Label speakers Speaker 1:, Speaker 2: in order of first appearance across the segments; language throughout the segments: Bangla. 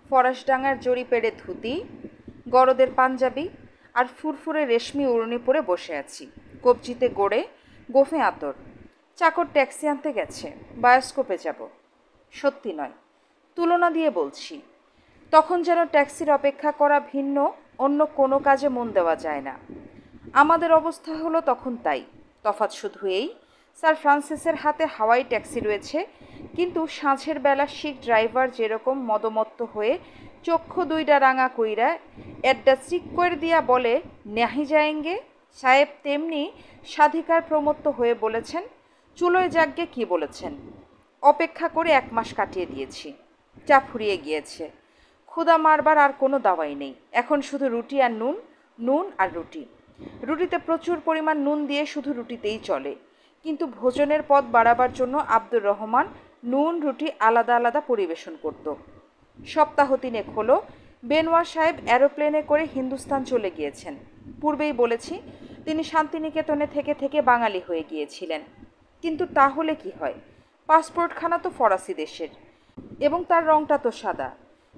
Speaker 1: ফরাসডাঙ্গার জড়ি পেড়ে ধুতি, গরদের পাঞ্জাবি আর ফুরফুরে রেশমি ওড়নি পরে বসে আছি। কবজিতে গড়ে গোফে আতর। চাকর ট্যাক্সি আনতে গেছে, বায়োস্কোপে যাব। সত্যি নয়, তুলনা দিয়ে বলছি। তখন যেন ট্যাক্সির অপেক্ষা করা ভিন্ন অন্য কোনো কাজে মন দেওয়া যায় না। আমাদের অবস্থা হলো তখন তাই। তফাৎ শুধু এই, স্যার ফ্রান্সিসের হাতে হাওয়াই ট্যাক্সি রয়েছে, কিন্তু সাঁঝের বেলা শিখ ড্রাইভার যেরকম মদমত্ত হয়ে চক্ষু দুইটা রাঙা কইরা এড্ডা চিক করে দিয়া বলে নাহি যায়েঙ্গে, সাহেব তেমনি স্বাধিকার প্রমত্ত হয়ে বলেছেন চুলোয় যাগ্যে কি বলেছেন। অপেক্ষা করে 1 মাস কাটিয়ে দিয়েছি। চা ফুরিয়ে গিয়েছে। ক্ষুধা মারবার আর কোনো দাওয়াই নেই। এখন শুধু রুটি আর নুন, নুন আর রুটি। রুটিতে প্রচুর পরিমাণ নুন দিয়ে শুধু রুটিতেই চলে, কিন্তু ভোজনের পদ বাড়াবার জন্য আব্দুর রহমান নুন রুটি আলাদা আলাদা পরিবেশন করত। সপ্তাহ 3 হলো বেনওয়া সাহেব অ্যারোপ্লেনে করে হিন্দুস্তান চলে গিয়েছেন। পূর্বেই বলেছি তিনি শান্তিনিকেতনে থেকে থেকে বাঙালি হয়ে গিয়েছিলেন। কিন্তু তাহলে কি হয়, পাসপোর্টখানা তো ফরাসি দেশের এবং তার রংটা তো সাদা,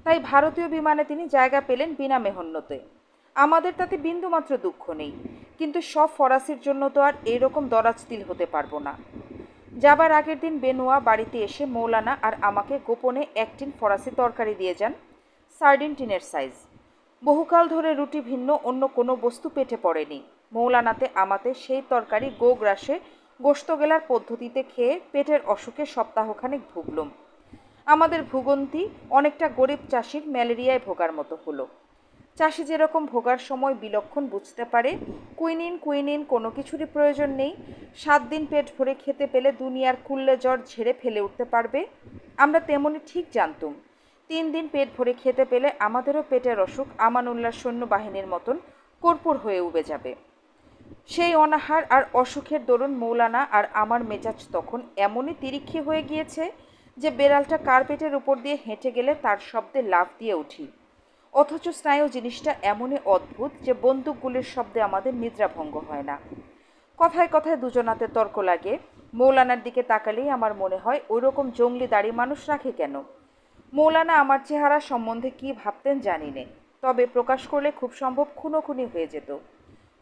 Speaker 1: তাই ভারতীয় বিমানে তিনি জায়গা পেলেন বিনা মেহন্নতে। আমাদের তাতে বিন্দুমাত্র দুঃখ নেই, কিন্তু সব ফরাসির জন্য তো আর এইরকম দরাজতিল হতে পারবো না। যাবার আগের দিন বেনুয়া বাড়িতে এসে মৌলানা আর আমাকে গোপনে 1 টিন ফরাসি তরকারি দিয়ে যান, সার্ডিন টিনের সাইজ। বহুকাল ধরে রুটি ভিন্ন অন্য কোনো বস্তু পেটে পড়েনি। মৌলানাতে আমাতে সেই তরকারি গোগ্রাসে গোস্ত গেলার পদ্ধতিতে খেয়ে পেটের অসুখে সপ্তাহখানেক ভুগলুম। আমাদের ভুগন্তি অনেকটা গরিব চাষির ম্যালেরিয়ায় ভোগার মতো হলো। চাষি যেরকম ভোগার সময় বিলক্ষণ বুঝতে পারে কুইনিন কুইনিন কোনো কিছুরই প্রয়োজন নেই, 7 দিন পেট ভরে খেতে পেলে দুনিয়ার কুল্লে জ্বর ঝেড়ে ফেলে উঠতে পারবে, আমরা তেমনি ঠিক জানতুম 3 দিন পেট ভরে খেতে পেলে আমাদেরও পেটের অসুখ আমানুল্লাহ সৈন্যবাহিনীর মতন কর্পূর হয়ে উবে যাবে। সেই অনাহার আর অসুখের দরুন মৌলানা আর আমার মেজাজ তখন এমনই তিরিক্ষি হয়ে গিয়েছে যে বেড়ালটা কার্পেটের উপর দিয়ে হেঁটে গেলে তার শব্দে লাফ দিয়ে উঠি। অথচ স্নায়ু জিনিসটা এমনই অদ্ভুত যে বন্দুকগুলির শব্দে আমাদের নিদ্রাভঙ্গ হয় না। কথায় কথায় দুজনাতে তর্ক লাগে। মৌলানার দিকে তাকালেই আমার মনে হয় ওই রকম জঙ্গলি দাড়ি মানুষ রাখে কেন। মৌলানা আমার চেহারা সম্বন্ধে কি ভাবতেন জানি নে, তবে প্রকাশ করলে খুব সম্ভব খুনোখুনি হয়ে যেত।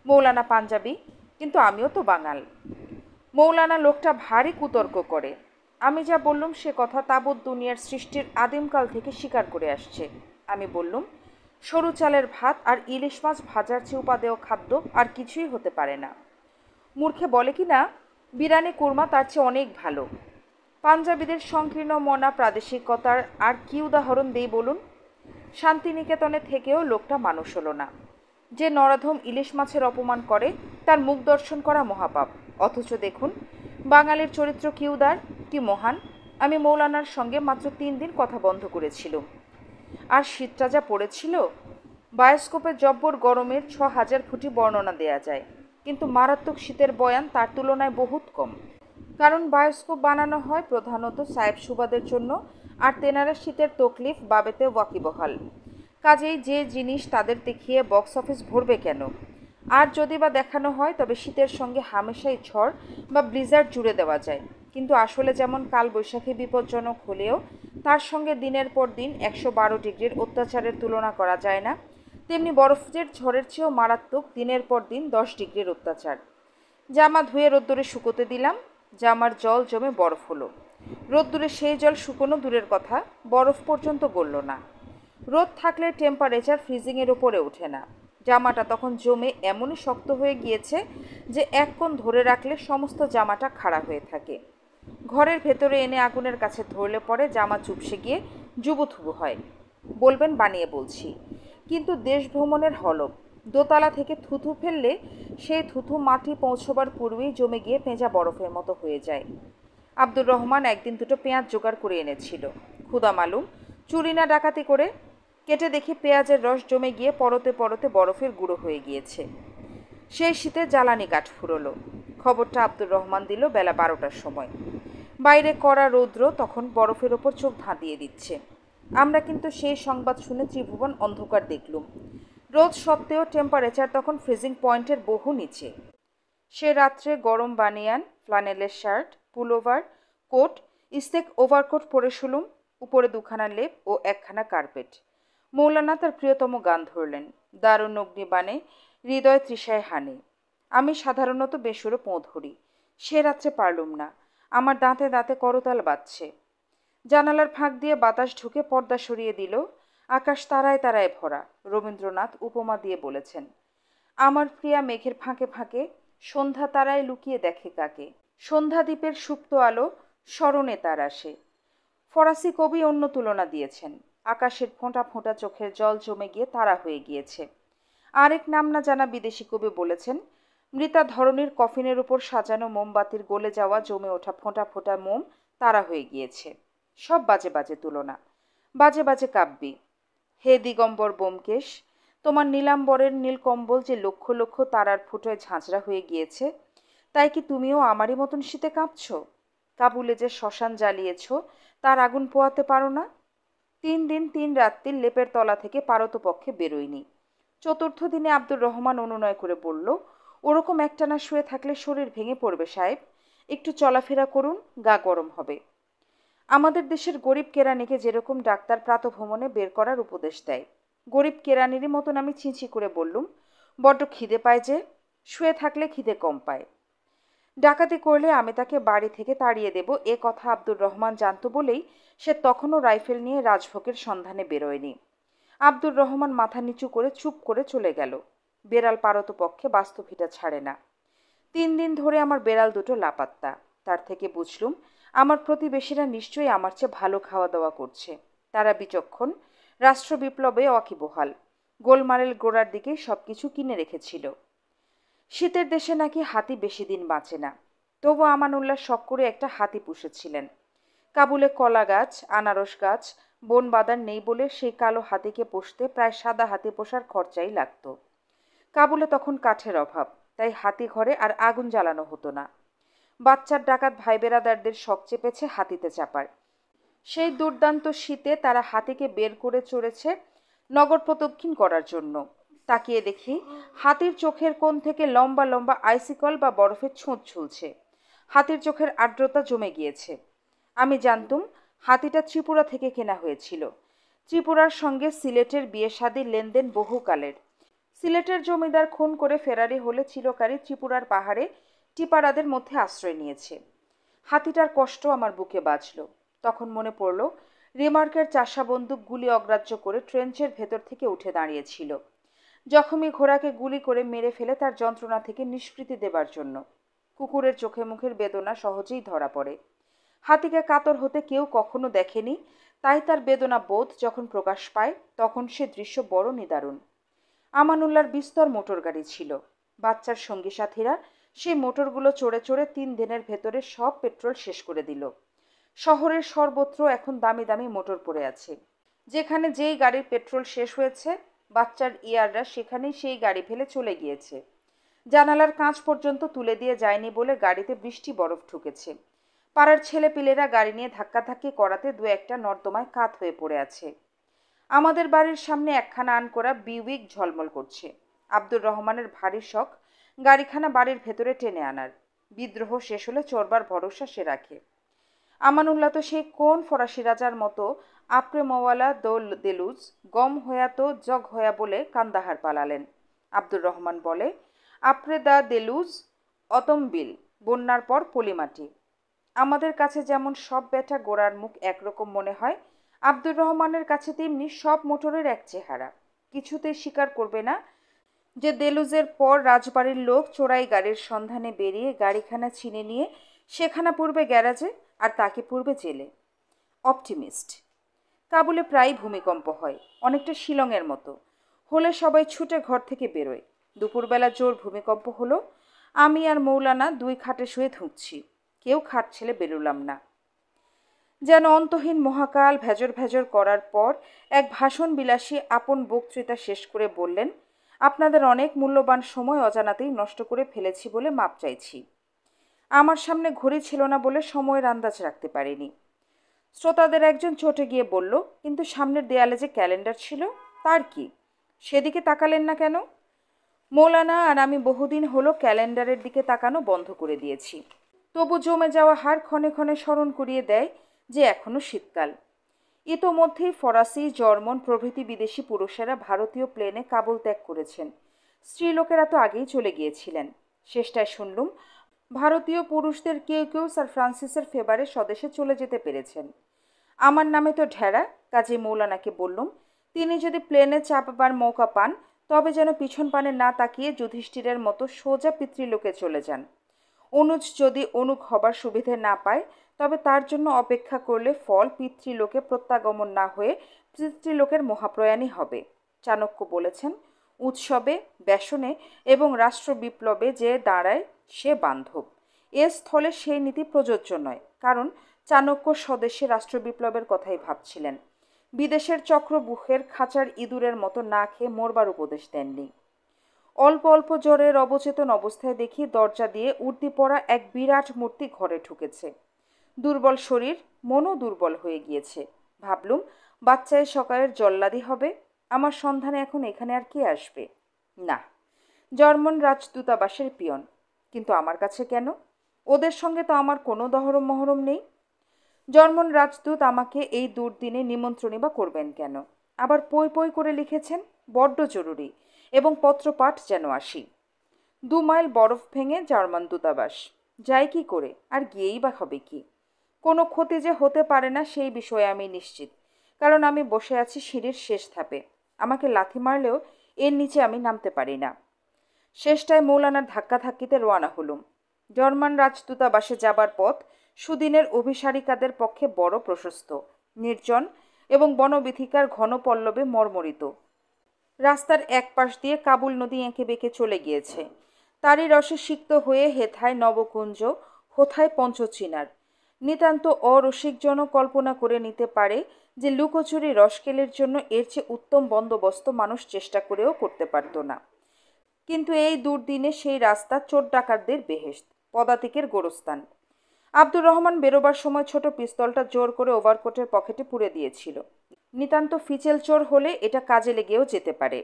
Speaker 1: মৌলানা পাঞ্জাবি, কিন্তু আমিও তো বাঙাল। মৌলানা লোকটা ভারী কুতর্ক করে। আমি যা বললুম সে কথা তাবৎ দুনিয়ার সৃষ্টির আদিমকাল থেকে স্বীকার করে আসছে। আমি বললুম সরু চালের ভাত আর ইলিশ মাছ ভাজার চেয়ে উপাদেয় খাদ্য আর কিছুই হতে পারে না। মূর্খে বলে কি না বিরিয়ানি কোরমা তার চেয়ে অনেক ভালো। পাঞ্জাবিদের সংকীর্ণ মনা প্রাদেশিকতার আর কি উদাহরণ দেই বলুন। শান্তিনিকেতনে থেকেও লোকটা মানুষ হলো না। যে নরাধম ইলিশ মাছের অপমান করে তার মুখ দর্শন করা মহাপাপ। অথচ দেখুন বাঙালির চরিত্র কি উদার, কি মহান। আমি মৌলানার সঙ্গে মাত্র 3 দিন কথা বন্ধ করেছিলাম, আর শীতটা যা পড়েছিল, বায়োস্কোপে জব্বর গরমের 6000 ফুটি বর্ণনা দেয়া যায়, কিন্তু মারাত্মক শীতের বয়ান তার তুলনায় বহুত কম। কারণ বায়োস্কোপ বানানো হয় প্রধানত সাহেব সুবাদের জন্য, আর তেনারা শীতের তকলিফ বাবেতে ওয়াকিবহাল। কাজেই যে জিনিস তাদের দেখিয়ে বক্স অফিস ভরবে কেন, আর যদি বা দেখানো হয় তবে শীতের সঙ্গে হামেশাই ঝড় বা ব্লিজার্ড জুড়ে দেওয়া যায়। কিন্তু আসলে যেমন কালবৈশাখী বিপজ্জনক হলেও তার সঙ্গে দিনের পর দিন 112 ডিগ্রির অত্যাচারের তুলনা করা যায় না, তেমনি বরফের ঝড়ের চেয়েও মারাত্মক দিনের পর দিন 10 ডিগ্রির অত্যাচার। জামা ধুয়ে রোদ্দুরে শুকোতে দিলাম, জামার জল জমে বরফ হলো। রোদ্দুরে সেই জল শুকোনো দূরের কথা, বরফ পর্যন্ত গলল না। রোদ থাকলে টেম্পারেচার ফ্রিজিংয়ের ওপরে ওঠে না। জামাটা তখন জমে এমনই শক্ত হয়ে গিয়েছে যে এক কোণ ধরে রাখলে সমস্ত জামাটা খাড়া হয়ে থাকে। ঘরের ভেতরে এনে আগুনের কাছে ধরলে পরে জামা চুপসে গিয়ে জুবুথুবু হয়। বলবেন বানিয়ে বলছি, কিন্তু দেশ ভ্রমণের হলক। দোতলা থেকে থুথু ফেললে সেই থুথু মাটি পৌঁছবার পূর্বেই জমে গিয়ে পেঁজা বরফের মতো হয়ে যায়। আব্দুর রহমান একদিন 2টো পেঁয়াজ জোগাড় করে এনেছিল। ক্ষুদা মালুম চুরি না ডাকাতি করে কেটে দেখি পেঁয়াজের রস জমে গিয়ে পরতে পরতে বরফের গুঁড়ো হয়ে গিয়েছে। সেই শীতে জ্বালানি কাঠ ফুরোলো। খবরটা আব্দুর রহমান দিল বেলা 12টার সময়। বাইরে কড়া রৌদ্র তখন বরফের ওপর চোখ ধাঁধিয়ে দিচ্ছে। আমরা কিন্তু সেই সংবাদ শুনে ত্রিভুবন অন্ধকার দেখলুম। রোদ সত্ত্বেও টেম্পারেচার তখন ফ্রিজিং পয়েন্টের বহু নিচে। সে রাত্রে গরম banyan, ফ্লানেলের shirt, pullover, coat, ইস্তেক overcoat পরে শুলুম, উপরে 2খানা লেপ ও 1খানা কার্পেট। মৌলানা তার প্রিয়তম গান ধরলেন, দারুণ অগ্নিবাণে হৃদয় তৃষায় হানে। আমি সাধারণত বেসুরো পোঁ ধরি, সে রাত্রে পারলুম না। আমার দাঁতে দাঁতে করতাল বাজছে। জানালার ফাঁক দিয়ে বাতাস ঢুকে পর্দা সরিয়ে দিল। আকাশ তারায় তারায় ভরা। রবীন্দ্রনাথ উপমা দিয়ে বলেছেন, আমার প্রিয়া মেঘের ফাঁকে ফাঁকে সন্ধ্যা তারায় লুকিয়ে দেখে কাকে। সন্ধ্যা দ্বীপের সুপ্ত আলো স্মরণে তার আসে। ফরাসি কবি অন্য তুলনা দিয়েছেন, আকাশের ফোঁটা ফোঁটা চোখের জল জমে গিয়ে তারা হয়ে গিয়েছে। আরেক নাম না জানা বিদেশি কবি বলেছেন, মৃতা ধরনীর কফিনের উপর সাজানো মোমবাতির গলে যাওয়া জমে ওঠা ফোঁটা ফোঁটা মোম তারা হয়ে গিয়েছে। সব বাজে বাজে তুলনা, বাজে বাজে কাব্যি। হে দিগম্বর ব্যোমকেশ, তোমার নীলাম্বরের নীলকম্বল যে লক্ষ লক্ষ তারার ফুটোয় ঝাঁঝরা হয়ে গিয়েছে, তাই কি তুমিও আমারই মতন শীতে কাঁপছ? কাবুলে যে শ্মশান জ্বালিয়েছ, তার আগুন পোয়াতে পারো না? 3 দিন 3 রাত্রির লেপের তলা থেকে পারতপক্ষে বেরোয়নি। চতুর্থ দিনে আব্দুর রহমান অনুনয় করে বলল, ওরকম একটানা শুয়ে থাকলে শরীর ভেঙে পড়বে সাহেব, একটু চলাফেরা করুন, গা গরম হবে। আমাদের দেশের গরিব কেরানিকে যেরকম ডাক্তার প্রাতঃভ্রমণে বের করার উপদেশ দেয়, গরিব কেরানিরই মতন আমি ছিঁচি করে বললুম, বড্ড খিদে পায় যে, শুয়ে থাকলে খিদে কম পায়। ডাকাতি করলে আমি তাকে বাড়ি থেকে তাড়িয়ে দেব, এ কথা আব্দুর রহমান জানত বলেই সে তখনও রাইফেল নিয়ে রাজভোগের সন্ধানে বেরোয়নি। আব্দুর রহমান মাথা নিচু করে চুপ করে চলে গেল। বেড়াল পারতপক্ষে বাস্তুভিটা ছাড়ে না। 3 দিন ধরে আমার বেড়াল দুটো লাপাত্তা। তার থেকে বুঝলুম আমার প্রতিবেশীরা নিশ্চয়ই আমার চেয়ে ভালো খাওয়া দাওয়া করছে। তারা বিচক্ষণ, রাষ্ট্র বিপ্লবে ওয়াকিবহাল, গোলমালের গোড়ার দিকেই সব কিছু কিনে রেখেছিল। শীতের দেশে নাকি হাতি বেশি দিন বাঁচে না। তবু আমানুল্লাহ শখ করে একটা হাতি পুষেছিলেন। কাবুলে কলা গাছ, আনারস গাছ, বন বাদার নেই বলে সেই কালো হাতিকে পুষতে প্রায় সাদা হাতি পোষার খরচাই লাগত। কাবুলে তখন কাঠের অভাব, তাই হাতি ঘরে আর আগুন জ্বালানো হতো না। বাচ্চার ডাকাত ভাই বেরাদারদের শখ চেপেছে হাতিতে চাপার। সেই দুর্দান্ত শীতে তারা হাতিকে বের করে চড়েছে নগর প্রদক্ষিণ করার জন্য। তাকিয়ে দেখি হাতির চোখের কোণ থেকে লম্বা লম্বা আইসিকল বা বরফের ছোঁচ ঝুলছে। হাতির চোখের আর্দ্রতা জমে গিয়েছে। আমি জানতুম হাতিটা ত্রিপুরা থেকে কেনা হয়েছিল। ত্রিপুরার সঙ্গে সিলেটের বিয়ে শাদির লেনদেন বহুকালের। সিলেটের জমিদার খুন করে ফেরারি হলে চিরকারই ত্রিপুরার পাহাড়ে টিপারাদের মধ্যে আশ্রয় নিয়েছে। হাতিটার কষ্ট আমার বুকে বাজল। তখন মনে পড়ল রিমার্কের চাষা বন্দুক গুলি অগ্রাহ্য করে ট্রেঞ্চের ভেতর থেকে উঠে দাঁড়িয়েছিল, জখমি ঘোড়াকে গুলি করে মেরে ফেলে তার যন্ত্রণা থেকে নিষ্কৃতি দেবার জন্য। কুকুরের চোখে মুখের বেদনা সহজেই ধরা পড়ে। হাতিকে কাতর হতে কেউ কখনো দেখেনি, তাই তার বেদনা বোধ যখন প্রকাশ পায় তখন সে দৃশ্য বড় নিদারুণ। আমানুল্লাহর বিস্তর মোটর গাড়ি ছিল। বাচ্চার সঙ্গী সাথীরা সেই মোটরগুলো চড়ে চড়ে 3 দিনের ভেতরে সব পেট্রোল শেষ করে দিল। শহরের সর্বত্র এখন দামি দামি মোটর পড়ে আছে। যেখানে যেই গাড়ির পেট্রোল শেষ হয়েছে, বাচ্চার ইয়াররা সেখানেই সেই গাড়ি ফেলে চলে গিয়েছে। জানালার কাঁচ পর্যন্ত তুলে দিয়ে যায়নি বলে গাড়িতে বৃষ্টি বরফ ঢুকেছে। পাড়ার ছেলেপিলেরা গাড়ি নিয়ে ধাক্কাধাক্কি করাতে 2-1টা নর্দমায় কাত হয়ে পড়ে আছে। আমাদের বাড়ির সামনে একখানা আনকরা বিউইক ঝলমল করছে। আব্দুর রহমানের ভারী শখ গাড়িখানা বাড়ির ভেতরে টেনে আনার। বিদ্রোহ শেষ হলে চড়বার ভরসা সে রাখে। আমানুল্লাহ তো সেই কোন ফরাসি রাজার মতো আপরে মওয়ালা দোল দেলুজ গম হয়া তো জগ হয়া বলে কান্দাহার পালালেন। আব্দুর রহমান বলে, আপরে দা দেলুজ অতমবিল, বন্যার পর পলিমাটি। আমাদের কাছে যেমন সব ব্যাটা গোড়ার মুখ একরকম মনে হয়, আব্দুর রহমানের কাছে তেমনি সব মোটরের এক চেহারা। কিছুতেই স্বীকার করবে না যে দেলুজের পর রাজবাড়ির লোক চোরাই গাড়ির সন্ধানে বেরিয়ে গাড়িখানা ছিনে নিয়ে সেখানা পূর্বে গ্যারাজে আর তাকে পূর্বে জেলে। অপটিমিস্ট। কাবুলে প্রায় ভূমিকম্প হয়, অনেকটা শিলংয়ের মতো। হলে সবাই ছুটে ঘর থেকে বেরোয়। দুপুরবেলা জোর ভূমিকম্প হলো। আমি আর মৌলানা 2 খাটে শুয়ে ধুঁকছি। কেউ খাট ছেলে বেরোলাম না। যেন অন্তহীন মহাকাল ভেজর ভেজর করার পর এক ভাষণ বিলাসী আপন বক্তৃতা শেষ করে বললেন, আপনাদের অনেক মূল্যবান সময় অজানাতেই নষ্ট করে ফেলেছি বলে মাপ চাইছি। আমার সামনে ঘড়ি ছিল না বলে সময়ের আন্দাজ রাখতে পারিনি। শ্রোতাদের একজন চটে গিয়ে বলল, কিন্তু সামনের দেয়ালে যে ক্যালেন্ডার ছিল, তার কি? সেদিকে তাকালেন না কেন? মৌলানা আর আমি বহুদিন হলো ক্যালেন্ডারের দিকে তাকানো বন্ধ করে দিয়েছি। তবু জমে যাওয়া হাড় ক্ষণে ক্ষণে স্মরণ করিয়ে দেয় যে এখনো শীতকাল। ইতোমধ্যেই ফরাসি, জার্মান প্রভৃতি বিদেশি পুরুষেরা ভারতীয় প্লেনে কাবুল ত্যাগ করেছেন। স্ত্রীলোকেরা তো আগেই চলে গিয়েছিলেন। শেষটায় শুনলুম ভারতীয় পুরুষদের কেউ কেউ স্যার ফ্রান্সিসের ফেভারে স্বদেশে চলে যেতে পেরেছেন। আমার নামে তো ঢেরা, কাজী মৌলানাকে বললুম তিনি যদি প্লেনে চাপবার মৌকা পান তবে যেন পিছন পানে না তাকিয়ে যুধিষ্ঠিরের মতো সোজা পিতৃলোকে চলে যান। অনুজ যদি অনুক হবার সুবিধে না পায় তবে তার জন্য অপেক্ষা করলে ফল পিতৃলোকে প্রত্যাগমন না হয়ে পিতৃলোকের মহাপ্রয়াণই হবে। চাণক্য বলেছেন, উৎসবে, ব্যসনে এবং রাষ্ট্র বিপ্লবে যে দাঁড়ায় সে বান্ধব। এ স্থলে সেই নীতি প্রযোজ্য নয়, কারণ চাণক্য স্বদেশে রাষ্ট্র বিপ্লবের কথাই ভাবছিলেন। বিদেশের চক্রবুহের খাঁচার ইঁদুরের মতো না খেয়ে মরবার উপদেশ দেননি। অল্প অল্প জ্বরের অবচেতন অবস্থায় দেখি দরজা দিয়ে উর্দি পড়া এক বিরাট মূর্তি ঘরে ঢুকেছে। দুর্বল শরীর, মনও দুর্বল হয়ে গিয়েছে। ভাবলুম বাচ্চায় সকালের জল্লাদি হবে। আমার সন্ধানে এখন এখানে আর কে আসবে? না, জার্মান রাজদূতাবাসের পিয়ন। কিন্তু আমার কাছে কেন? ওদের সঙ্গে তো আমার কোনো দহরম মহরম নেই। জার্মান রাজদূত আমাকে এই দুর্দিনে নিমন্ত্রণই বা করবেন কেন? আবার পই পই করে লিখেছেন, বড্ড জরুরি এবং পত্রপাঠ যেন আসি। 2 মাইল বরফ ভেঙে জার্মান দূতাবাস। যাই কি করে, আর গিয়েই বা হবে কি? কোনো ক্ষতি যে হতে পারে না সেই বিষয়ে আমি নিশ্চিত, কারণ আমি বসে আছি সিঁড়ির শেষ ধাপে। আমাকে লাথি মারলেও এর নিচে আমি নামতে পারি না। শেষটায় মৌলানার ধাক্কাধাক্কিতে রওনা হলুম। জার্মান রাজদূতাবাসে যাবার পথ সুদিনের অভিসারিকাদের পক্ষে বড় প্রশস্ত, নির্জন এবং বনবিথিকার ঘন পল্লবে মর্মরিত। রাস্তার এক পাশ দিয়ে কাবুল নদী এঁকে বেঁকে চলে গিয়েছে। তারই রসে সিক্ত হয়ে হেথায় নবকুঞ্জ, হোথায় পঞ্চচিনার। নিতান্ত অরসিকজনও কল্পনা করে নিতে পারে যে লুকোচুরি রসকেলের জন্য এর চেয়ে উত্তম বন্দোবস্ত মানুষ চেষ্টা করেও করতে পারত না। কিন্তু এই দুর্দিনে সেই রাস্তা চোর ডাকাতদের বেহেশত, পদাতিকের গোরস্থান। আব্দুর রহমান বেরোবার সময় ছোট পিস্তলটা জোর করে ওভারকোটের পকেটে পুরে দিয়েছিল। নিতান্ত ফিচেল চোর হলে এটা কাজে লেগেও যেতে পারে।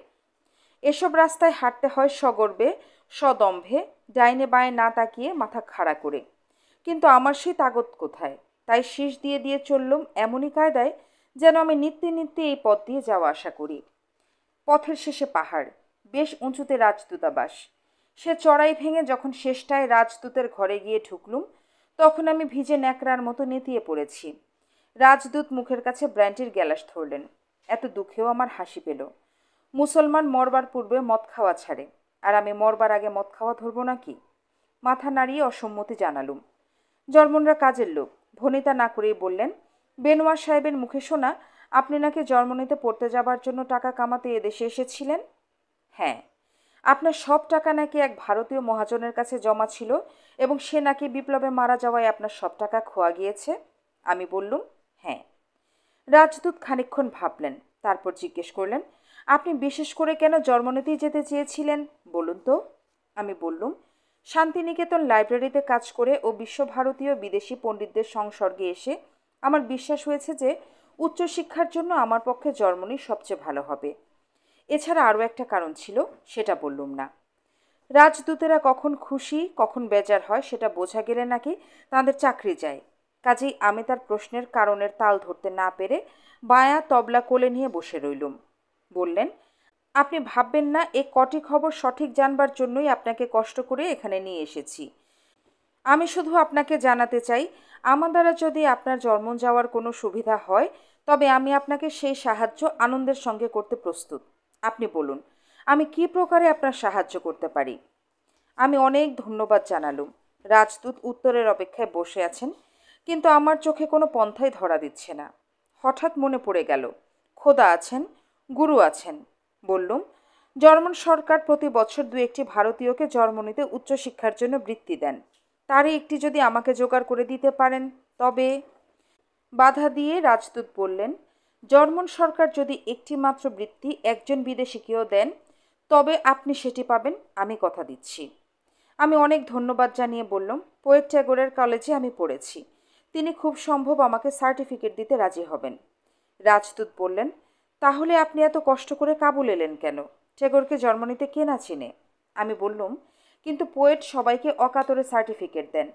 Speaker 1: এসব রাস্তায় হাঁটতে হয় সগর্বে, সদম্ভে, ডাইনে বাঁয়ে না তাকিয়ে মাথা খাড়া করে। কিন্তু আমার সেই তাগত কোথায়? তাই শীষ দিয়ে দিয়ে চললুম এমনই কায়দায় যেন আমি নিত্যে নিত্যে এই পথ দিয়ে যাওয়া আসা করি। পথের শেষে পাহাড়, বেশ উঁচুতে রাজদূতাবাস। সে চড়াই ভেঙে যখন শেষটায় রাজদূতের ঘরে গিয়ে ঢুকলুম তখন আমি ভিজে ন্যাকড়ার মতো নেতিয়ে পড়েছি। রাজদূত মুখের কাছে ব্র্যান্ডির গ্যালাস ধরলেন। এত দুঃখেও আমার হাসি পেল। মুসলমান মরবার পূর্বে মদ খাওয়া ছাড়ে, আর আমি মরবার আগে মদ খাওয়া ধরব নাকি? মাথা নাড়িয়ে অসম্মতি জানালুম। জার্মানরা কাজের লোক, ভনিতা না করেই বললেন, বেনোয়ার সাহেবের মুখে শোনা আপনি নাকি জার্মানিতে পড়তে যাবার জন্য টাকা কামাতে এদেশে এসেছিলেন। হ্যাঁ, আপনার সব টাকা নাকি এক ভারতীয় মহাজনের কাছে জমা ছিল এবং সে নাকি বিপ্লবে মারা যাওয়ায় আপনার সব টাকা খোয়া গিয়েছে। আমি বললুম, হ্যাঁ। রাজদূত খানিকক্ষণ ভাবলেন, তারপর জিজ্ঞেস করলেন, আপনি বিশেষ করে কেন জার্মানিতেই যেতে চেয়েছিলেন বলুন তো? আমি বললুম, শান্তিনিকেতন লাইব্রেরিতে কাজ করে ও বিশ্বভারতীয় বিদেশি পণ্ডিতদের সংসর্গে এসে আমার বিশ্বাস হয়েছে যে উচ্চশিক্ষার জন্য আমার পক্ষে জার্মানি সবচেয়ে ভালো হবে। এছাড়া আরও একটা কারণ ছিল, সেটা বললুম না। রাজদূতেরা কখন খুশি কখন বেজার হয় সেটা বোঝা গেলে নাকি তাদের চাকরি যায়। কাজেই আমি তার প্রশ্নের কারণের তাল ধরতে না পেরে বায়া তবলা কোলে নিয়ে বসে রইলুম। বললেন, আপনি ভাববেন না এ কটি খবর সঠিক জানবার জন্যই আপনাকে কষ্ট করে এখানে নিয়ে এসেছি। আমি শুধু আপনাকে জানাতে চাই, আমার দ্বারা যদি আপনার জার্মান যাওয়ার কোনো সুবিধা হয় তবে আমি আপনাকে সেই সাহায্য আনন্দের সঙ্গে করতে প্রস্তুত। আপনি বলুন, আমি কী প্রকারে আপনার সাহায্য করতে পারি? আমি অনেক ধন্যবাদ জানালুম। রাজদূত উত্তরের অপেক্ষায় বসে আছেন, কিন্তু আমার চোখে কোনো পন্থাই ধরা দিচ্ছে না। হঠাৎ মনে পড়ে গেল, খোদা আছেন, গুরু আছেন। বললুম, জার্মান সরকার প্রতি বছর 2-1টি ভারতীয়কে জার্মানিতে উচ্চশিক্ষার জন্য বৃত্তি দেন। তারই একটি যদি আমাকে জোগাড় করে দিতে পারেন তবে। বাধা দিয়ে রাজদূত বললেন, জার্মান সরকার যদি একটি মাত্র বৃত্তি একজন বিদেশিকেও দেন তবে আপনি সেটি পাবেন, আমি কথা দিচ্ছি। আমি অনেক ধন্যবাদ জানিয়ে বললাম, পোয়েট ট্যাগরের কলেজে আমি পড়েছি, তিনি খুব সম্ভব আমাকে সার্টিফিকেট দিতে রাজি হবেন। রাজদূত বললেন, তাহলে আপনি এত কষ্ট করে কাবুল এলেন কেন? ট্যাগরকে জার্মানিতে কে না চিনে? আমি বললুম, কিন্তু পোয়েট সবাইকে অকাতরে সার্টিফিকেট দেন।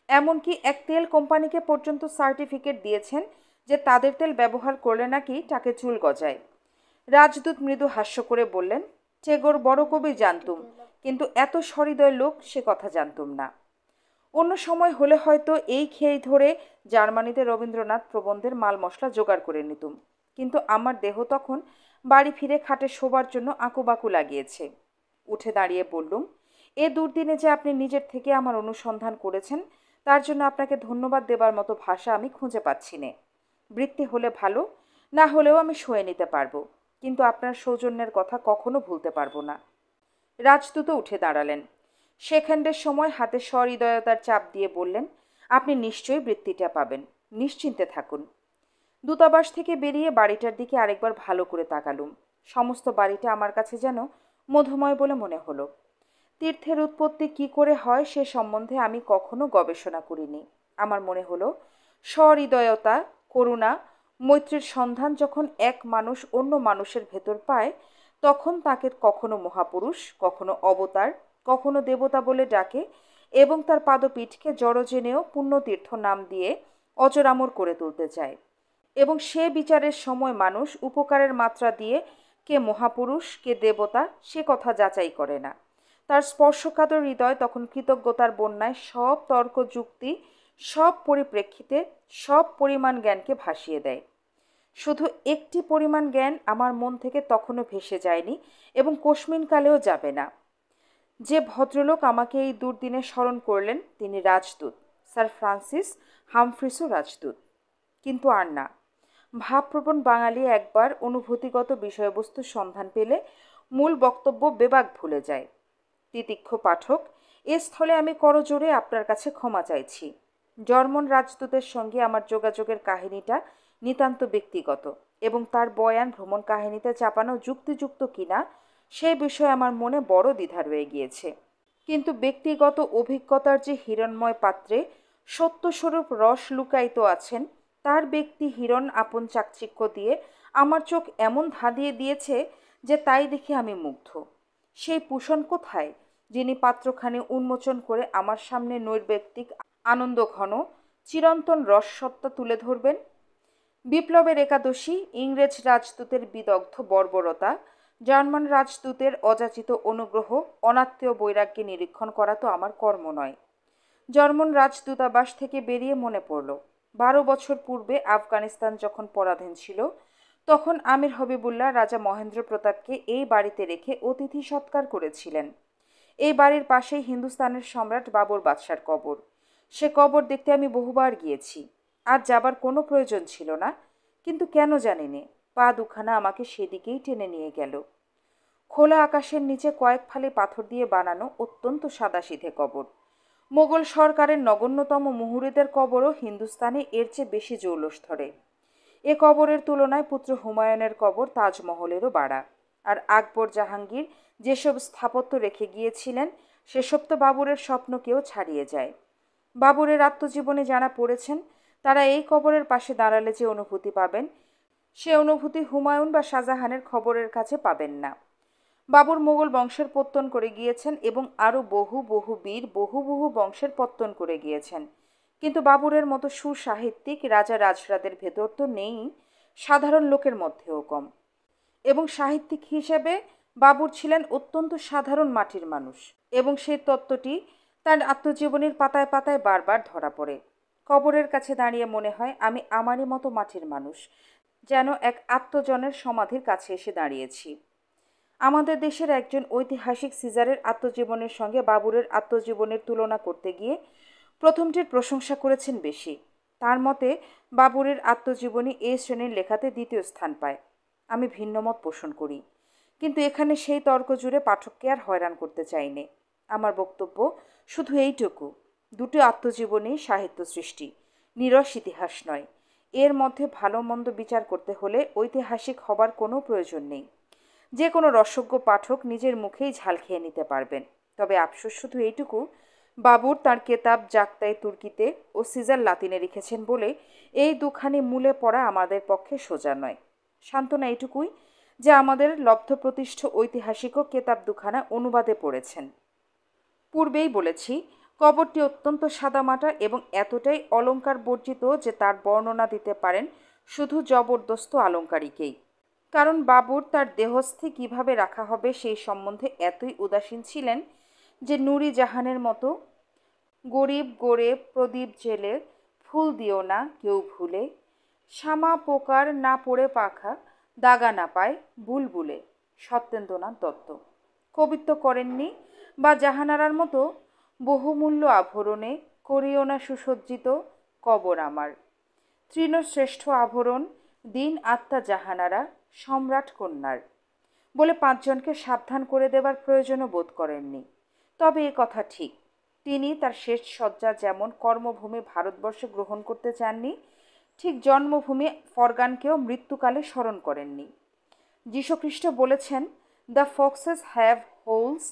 Speaker 1: এমনকি এক তেল কোম্পানিকে পর্যন্ত সার্টিফিকেট দিয়েছেন যে তাদের তেল ব্যবহার করলে নাকি টাকে চুল গজায়। রাজদূত মৃদু হাস্য করে বললেন, চেগোর বড় কবি জানতুম, কিন্তু এত সহৃদয় লোক সে কথা জানতুম না। অন্য সময় হলে হয়তো এই খেয়ে ধরে জার্মানিতে রবীন্দ্রনাথ প্রবন্ধের মাল মশলা জোগাড় করে নিতুম, কিন্তু আমার দেহ তখন বাড়ি ফিরে খাটে শোবার জন্য আঁকুবাঁকু লাগিয়েছে। উঠে দাঁড়িয়ে বললুম, এ দুর্দিনে যে আপনি নিজের থেকে আমার অনুসন্ধান করেছেন, তার জন্য আপনাকে ধন্যবাদ দেবার মতো ভাষা আমি খুঁজে পাচ্ছি নে। বৃত্তি হলে ভালো, না হলেও আমি সয়ে নিতে পারবো, কিন্তু আপনার সৌজন্যের কথা কখনো ভুলতে পারবো না। রাজদূতও উঠে দাঁড়ালেন। সেকেন্ডের সময় হাতে সহৃদয়তার চাপ দিয়ে বললেন, আপনি নিশ্চয়ই বৃত্তিটা পাবেন, নিশ্চিন্তে থাকুন। দূতাবাস থেকে বেরিয়ে বাড়িটার দিকে আরেকবার ভালো করে তাকালুম। সমস্ত বাড়িটা আমার কাছে যেন মধুময় বলে মনে হলো। তীর্থের উৎপত্তি কি করে হয় সে সম্বন্ধে আমি কখনো গবেষণা করিনি। আমার মনে হলো সহৃদয়তা, করুণা, মৈত্রীর সন্ধান যখন এক মানুষ অন্য মানুষের ভেতর পায়, তখন তাকে কখনো মহাপুরুষ, কখনো অবতার, কখনো দেবতা বলে ডাকে এবং তার পাদপীঠকে জড়জেনেও পুণ্যতীর্থ নাম দিয়ে অজরামর করে তুলতে চায়। এবং সে বিচারের সময় মানুষ উপকারের মাত্রা দিয়ে কে মহাপুরুষ কে দেবতা সে কথা যাচাই করে না। তার স্পর্শকাতর হৃদয় তখন কৃতজ্ঞতার বন্যায় সব তর্ক যুক্তি, সব পরিপ্রেক্ষিতে, সব পরিমাণ জ্ঞানকে ভাসিয়ে দেয়। শুধু একটি পরিমাণ জ্ঞান আমার মন থেকে তখনও ভেসে যায়নি এবং কস্মিনকালেও যাবে না। যে ভদ্রলোক আমাকে এই দুর্দিনে স্মরণ করলেন তিনি রাজদূত, স্যার ফ্রান্সিস হামফ্রিসও রাজদূত। কিন্তু আর না। ভাবপ্রবণ বাঙালি একবার অনুভূতিগত বিষয়বস্তুর সন্ধান পেলে মূল বক্তব্য বেবাক ভুলে যায়। তিতিক্ষ পাঠক, এ স্থলে আমি করজোড়ে আপনার কাছে ক্ষমা চাইছি। জার্মান রাজদূতের সঙ্গে আমার যোগাযোগের কাহিনীটা নিতান্ত ব্যক্তিগত এবং তার বয়ান ভ্রমণ কাহিনীতে চাপানো যুক্তিযুক্ত কিনা সে বিষয়ে আমার মনে বড় দ্বিধা রয়ে গিয়েছে। কিন্তু ব্যক্তিগত অভিজ্ঞতার যে হিরণময় পাত্রে সত্যস্বরূপ রস লুকায়িত আছেন, তার ব্যক্তি হিরণ আপন চাকচিক্য দিয়ে আমার চোখ এমন ধাঁধিয়ে দিয়েছে যে তাই দেখে আমি মুগ্ধ। সেই পুষণ কোথায়, যিনি পাত্রখানি উন্মোচন করে আমার সামনে নৈর্ব্যক্তিক আনন্দঘন চিরন্তন রসসত্তা তুলে ধরবেন? বিপ্লবের একাদশী, ইংরেজ রাজদূতের বিদগ্ধ বর্বরতা, জার্মান রাজদূতের অযাচিত অনুগ্রহ, অনাত্মীয় বৈরাগ্যে নিরীক্ষণ করা তো আমার কর্ম নয়। জার্মান রাজদূতাবাস থেকে বেরিয়ে মনে পড়ল, 12 বছর পূর্বে আফগানিস্তান যখন পরাধীন ছিল, তখন আমির হবিবুল্লাহ রাজা মহেন্দ্র প্রতাপকে এই বাড়িতে রেখে অতিথি সৎকার করেছিলেন। এই বাড়ির পাশেই হিন্দুস্তানের সম্রাট বাবর বাদশার কবর। সে কবর দেখতে আমি বহুবার গিয়েছি। আর যাবার কোনো প্রয়োজন ছিল না, কিন্তু কেন জানি নে পা দুখানা আমাকে সেদিকেই টেনে নিয়ে গেল। খোলা আকাশের নিচে কয়েক ফালি পাথর দিয়ে বানানো অত্যন্ত সাদাসিধে কবর। মোগল সরকারের নগণ্যতম মুহুরিদের কবরও হিন্দুস্তানে এর চেয়ে বেশি জৌলস ধরে। এ কবরের তুলনায় পুত্র হুমায়ুনের কবর তাজমহলেরও বাড়া। আর আকবর জাহাঙ্গীর যেসব স্থাপত্য রেখে গিয়েছিলেন সেসব তো বাবুরের স্বপ্নকেও ছাড়িয়ে যায়। বাবুরের আত্মজীবনে যারা পড়েছেন তারা এই কবরের পাশে দাঁড়ালে যে অনুভূতি পাবেন, সে অনুভূতি হুমায়ুন বা শাহজাহানের খবরের কাছে পাবেন না। বাবুর মোগল বংশের পত্তন করে গিয়েছেন এবং আরও বহু বহু বীর বহু বহু বংশের পত্তন করে গিয়েছেন, কিন্তু বাবুরের মতো সুসাহিত্যিক রাজা রাজরাদের ভেতর তো নেই, সাধারণ লোকের মধ্যেও কম। এবং সাহিত্যিক হিসেবে বাবুর ছিলেন অত্যন্ত সাধারণ মাটির মানুষ, এবং সেই তত্ত্বটি তার আত্মজীবনীর পাতায় পাতায় বারবার ধরা পড়ে। কবরের কাছে দাঁড়িয়ে মনে হয় আমি আমারই মতো মাটির মানুষ, যেন এক আত্মজনের সমাধির কাছে এসে দাঁড়িয়েছি। আমাদের দেশের একজন ঐতিহাসিক সিজারের আত্মজীবনের সঙ্গে বাবুরের আত্মজীবনের তুলনা করতে গিয়ে প্রথমটির প্রশংসা করেছেন বেশি। তার মতে বাবুরের আত্মজীবনী এই শ্রেণীর লেখাতে দ্বিতীয় স্থান পায়। আমি ভিন্নমত পোষণ করি, কিন্তু এখানে সেই তর্ক জুড়ে পাঠককে আর হয়রান করতে চাইনে। আমার বক্তব্য শুধু এইটুকু, দুটো আত্মজীবনী সাহিত্য সৃষ্টি, নিরস ইতিহাস নয়। এর মধ্যে ভালো মন্দ বিচার করতে হলে ঐতিহাসিক হবার কোনো প্রয়োজন নেই। যে কোনো রসজ্ঞ পাঠক নিজের মুখেই ঝাল খেয়ে নিতে পারবেন। তবে আফসোস শুধু এইটুকু, বাবুর তার কেতাব জাকতাই তুর্কিতে ও সিজার লাতিনে লিখেছেন বলে এই দুখানি মূলে পড়া আমাদের পক্ষে সোজা নয়। সান্ত্বনা এইটুকুই যে আমাদের লব্ধপ্রতিষ্ঠ ঐতিহাসিকও কেতাব দুখানা অনুবাদে পড়েছেন। পূর্বেই বলেছি, কবরটি অত্যন্ত সাদামাটা এবং এতটাই অলংকার বর্জিত যে তার বর্ণনা দিতে পারেন শুধু জবরদস্ত আলংকারিকেই। কারণ বাবুর তার দেহস্থি কিভাবে রাখা হবে সেই সম্বন্ধে এতই উদাসীন ছিলেন যে নুরি জাহানের মতো গরিব গড়ে প্রদীপ জেলে ফুল দিও না কেউ ভুলে, শ্যামা পোকার না পড়ে পাখা দাগা না পায় বুলবুলে, সত্যেন্দ্রনাথ দত্ত। কবিত্ব করেননি বা জাহানারার মতো বহুমূল্য আভরণে করিও না সুসজ্জিত কবর আমার, তৃণশ্রেষ্ঠ আভরণ দিন আত্মা জাহানারা সম্রাট কন্যার, বলে পাঁচজনকে সাবধান করে দেবার প্রয়োজনও বোধ করেননি। তবে এ কথা ঠিক, তিনি তার শেষ শয্যা যেমন কর্মভূমি ভারতবর্ষে গ্রহণ করতে চাননি, ঠিক জন্মভূমি ফরগানকেও মৃত্যুকালে স্মরণ করেননি। যীশুখ্রিস্ট বলেছেন, the foxes have holes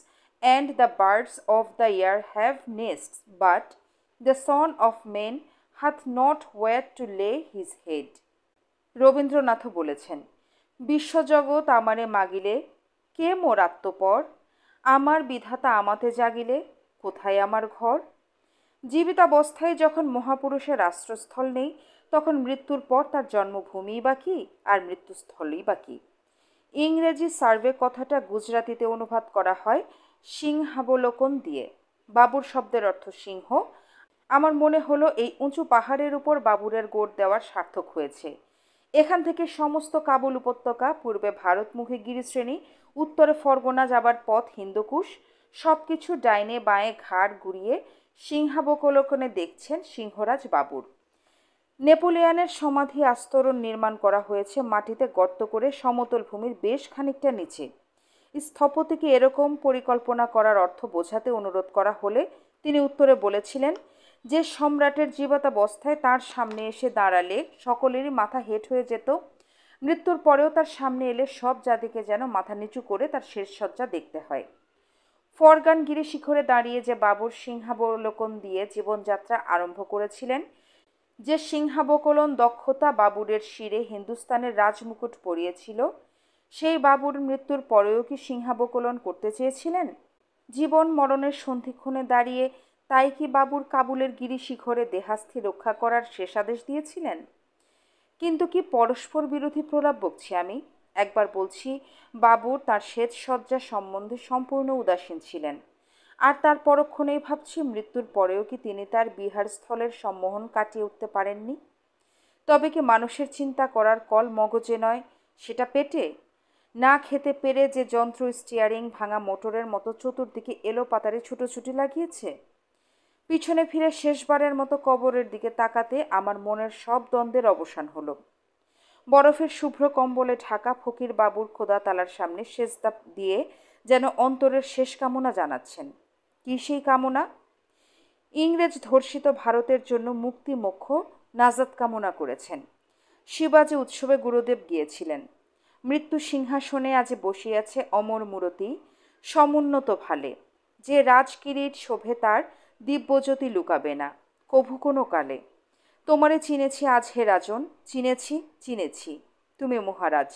Speaker 1: and the birds of the air have nests, but the son of men hath not where to lay his head. রবীন্দ্রনাথও বলেছেন, বিশ্বজগৎ আমারে মাগিলে কে মোর আত্মপর, আমার বিধাতা আমাতে জাগিলে কোথায় আমার ঘর। জীবিতাবস্থায় যখন মহাপুরুষের আশ্রয়স্থল নেই, তখন মৃত্যুর পর তার জন্মভূমিই বা কী আর মৃত্যুস্থলই বা কী। ইংরেজি সার্ভে কথাটা গুজরাটিতে অনুবাদ করা হয় সিংহাবলোকন দিয়ে। বাবুর শব্দের অর্থ সিংহ। আমার মনে হলো এই উঁচু পাহাড়ের উপর বাবুরের গোড় দেওয়ার সার্থক হয়েছে। এখান থেকে সমস্ত কাবুল উপত্যকা, পূর্বে ভারতমুখী গিরিশ্রেণী, উত্তরে ফরগনা যাবার পথ হিন্দুকুশ, সব কিছু ডাইনে বাঁয়ে ঘাড় ঘুরিয়ে সিংহাবলোকনে দেখছেন সিংহরাজ বাবুর। নেপোলিয়নের সমাধি আস্তরণ নির্মাণ করা হয়েছে মাটিতে গর্ত করে সমতল ভূমির বেশ খানিকটা নিচে। স্থপতিকে এরকম পরিকল্পনা করার অর্থ বোঝাতে অনুরোধ করা হলে তিনি উত্তরে বলেছিলেন যে সম্রাটের জীবিতাবস্থায় তার সামনে এসে দাঁড়ালে সকলেরই মাথা হেঁট হয়ে যেত, মৃত্যুর পরেও তার সামনে এলে সব জাতিকে যেন মাথা নিচু করে তার শেষ সজ্জা দেখতে হয়। ফরগান গিরি শিখরে দাঁড়িয়ে যে বাবুর সিংহাবলোকন দিয়ে জীবনযাত্রা আরম্ভ করেছিলেন, যে সিংহাবকলন দক্ষতা বাবুরের শিরে হিন্দুস্তানের রাজমুকুট পরিয়েছিল, সেই বাবুর মৃত্যুর পরেও কি সিংহাবকলন করতে চেয়েছিলেন? জীবন মরণের সন্ধিক্ষণে দাঁড়িয়ে তাই কি বাবুর কাবুলের গিরি শিখরে দেহাস্থি রক্ষা করার শেষাদেশ দিয়েছিলেন? কিন্তু কি পরস্পর বিরোধী প্রলাপ বকছি আমি? একবার বলছি, বাবু তার শেষ শয্যা সম্বন্ধে সম্পূর্ণ উদাসীন ছিলেন, আর তার পরক্ষণেই ভাবছি মৃত্যুর পরেও কি তিনি তার বিহারস্থলের সম্মোহন কাটিয়ে উঠতে পারেননি? তবে কি মানুষের চিন্তা করার কল মগজে নয়, সেটা পেটে? না খেতে পেরে যে যন্ত্র স্টিয়ারিং ভাঙা মোটরের মতো চতুর্দিকে এলোপাতাড়ি ছুটোছুটি লাগিয়েছে। পিছনে ফিরে শেষবারের মতো কবরের দিকে তাকাতে আমার মনের সব দ্বন্দ্বের অবসান হলো। বরফের শুভ্র কম্বলে ঢাকা ফকির বাবুর খোদা তালার সামনে সেজদা দিয়ে যেন অন্তরের শেষ কামনা জানাচ্ছেন। কি সেই কামনা? ইংরেজ ধর্ষিত ভারতের জন্য মুক্তি মোক্ষ নাজাত কামনা করেছেন। শিবাজি উৎসবে গুরুদেব গিয়েছিলেন। মৃত্যু সিংহাসনে আজ বসিয়াছে অমর মূরতি সমুন্নত ভালে, যে রাজকিরীট শোভে তার দিব্যজ্যোতি লুকাবে না কভু কোনো কালে। তোমারে চিনেছি আজ হে রাজন, চিনেছি চিনেছি, তুমি মহারাজ।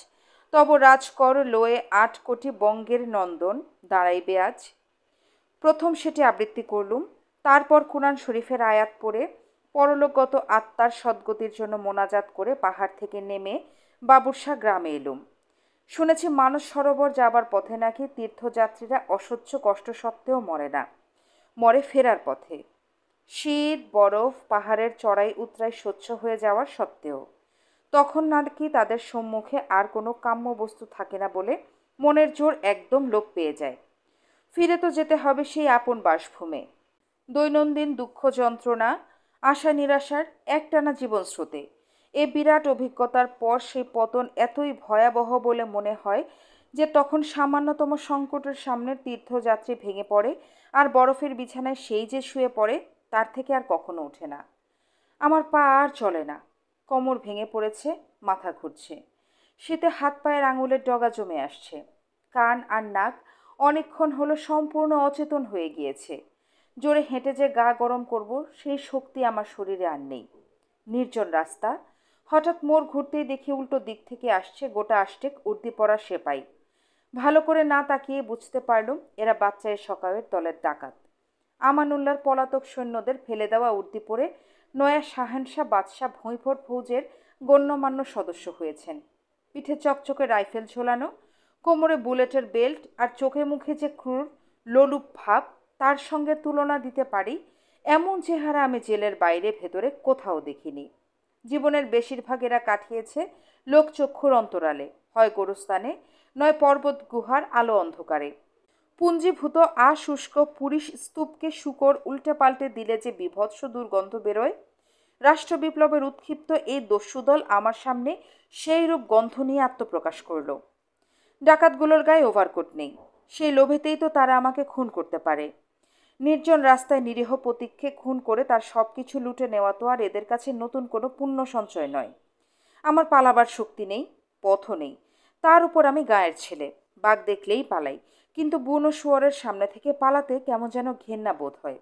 Speaker 1: তব রাজকর লয়ে ৮ কোটি বঙ্গের নন্দন দাঁড়াইবে আজ। প্রথম সেটি আবৃত্তি করলুম, তারপর কুরআন শরীফের আয়াত পড়ে পরলোকগত আত্মার সদ্গতির জন্য মোনাজাত করে পাহাড় থেকে নেমে বাবুরশা গ্রামে এলুম। শুনেছি মানস সরোবর যাবার পথে নাকি তীর্থযাত্রীরা অসহ্য কষ্ট সত্ত্বেও মরে না, মরে ফেরার পথে। শীত বরফ পাহাড়ের চড়াই উতরাই সহ্য হয়ে যাওয়ার সত্ত্বেও তখন নাকি তাদের সম্মুখে আর কোনো কাম্য বস্তু থাকে না বলে মনের জোর একদম লোপ পেয়ে যায়। ফিরে তো যেতে হবে সেই আপন বাসভূমে। দৈনন্দিন দুঃখ যন্ত্রণা আশা নিরাশার একটানা জীবন স্রোতে এ বিরাট অভিজ্ঞতার পর সেই পতন এতই ভয়াবহ বলে মনে হয় যে তখন সামান্যতম সংকটের সামনে তীর্থযাত্রী ভেঙে পড়ে আর বরফের বিছানায় সেই যে শুয়ে পড়ে তার থেকে আর কখনো ওঠে না। আমার পা আর চলে না, কোমর ভেঙে পড়েছে, মাথা ঘুরছে, শীতে হাত পায়ের আঙুলের ডগা জমে আসছে, কান আর নাক অনেকক্ষণ হলো সম্পূর্ণ অচেতন হয়ে গিয়েছে। জোরে হেঁটে যে গা গরম করব সেই শক্তি আমার শরীরে আর নেই। নির্জন রাস্তা, হঠাৎ মোড় ঘুরতেই দেখি উল্টো দিক থেকে আসছে গোটা আষ্টেক উর্দি পরা সেপাই। ভালো করে না তাকিয়ে বুঝতে পারলুম এরা বাচ্চায়ের সকালের দলের ডাকাত। আমানুল্লাহর পলাতক সৈন্যদের ফেলে দেওয়া উর্দি পরে নয়া শাহেনশাহ বাদশাহ ভুঁইফোর ফৌজের গণ্যমান্য সদস্য হয়েছেন। পিঠে চকচকে রাইফেল ঝোলানো, কোমরে বুলেটের বেল্ট আর চোখে মুখে যে ক্রূর লোলুপ ভাব, তার সঙ্গে তুলনা দিতে পারি এমন চেহারা আমি জেলের বাইরে ভেতরে কোথাও দেখিনি। জীবনের বেশিরভাগ এরা কাটিয়েছে লোকচক্ষুর অন্তরালে, হয় গোরস্থানে, নয় পর্বত গুহার আলো অন্ধকারে। পুঞ্জীভূত আশুষ্ক পুরী স্তূপকে শুকর উল্টে পাল্টে দিলে যে বীভৎস দুর্গন্ধ বেরোয়, রাষ্ট্র বিপ্লবের উৎক্ষিপ্ত এই দস্যুদল আমার সামনে সেই রূপ গন্ধ নিয়ে আত্মপ্রকাশ করল। ডাকাতগুলোর গায়ে ওভারকোট নেই, সেই লোভেতেই তো তারা আমাকে খুন করতে পারে। নির্জন রাস্তায় নিরীহ পথিককে খুন করে তার সব কিছু লুটে নেওয়া তো আর এদের কাছে নতুন কোনো পুণ্য সঞ্চয় নয়। আমার পালাবার শক্তি নেই, পথও নেই, তার উপর আমি গায়ের ছেলে, বাঘ দেখলেই পালাই, কিন্তু বুনো শুয়োরের সামনে থেকে পালাতে কেমন যেন ঘেন্না বোধ হয়।